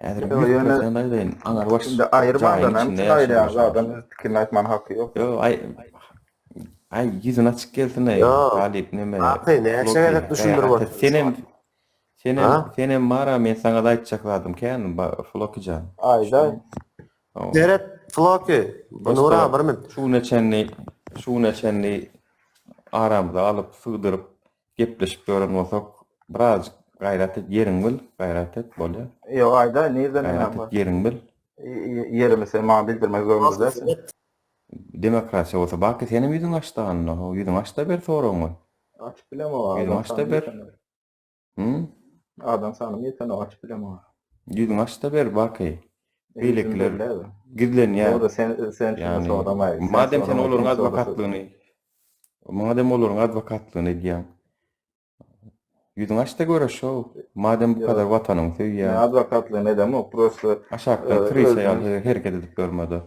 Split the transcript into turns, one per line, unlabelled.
Häzir
Yo, yani
100% aýdyn. Aňar baş
şimdi ayırmadan
jaýyň
hem
içinde
için ayrı
ýaşaýar.
adam öz pikirini aytman hakkı yok.
Yo, yüzün açık gelsin ey.
Yo.
Galip neme?
Aky näçe
Floki.
gerek düşündürip
Hatta
oturýar. Ha?
senem mara men saňa da aýtjakladım kän Flokijan.
Ayda
Deret Floki. Bunura bir min.
Şu neçenli aramda alıp sığdırıp gepleşip gören bolsak biraz gayret et yeriň bil, gayret et bolýar.
yo ayda nereden
Gayret
var?
et yeriň bil.
Yerimi sen bana bildirmek zorunda değilsin.
Demokrasiýa bolsa baky senem ýüzüň açdan, o ýüzüň açda ber soraňmy?
Açıp bilem o
Ýüzüň
adam
açda
sana
ber.
yeten.
Hı?
Adam sana yeten o açıp bilem o.
Ýüzüň açda ber baky. Beýlekler
Bildirler.
gizlen
O
ýa.
da sen şunu soramayız.
Madem sen olaryň adwokatlygyny edýän. Ýüzüň açda göreşo. Madem bu kadar watanyň
Ne
söýýär.
advokatlığı ne demek? Prosto
Aşakdan kriz ýaly hereket edip görmedi.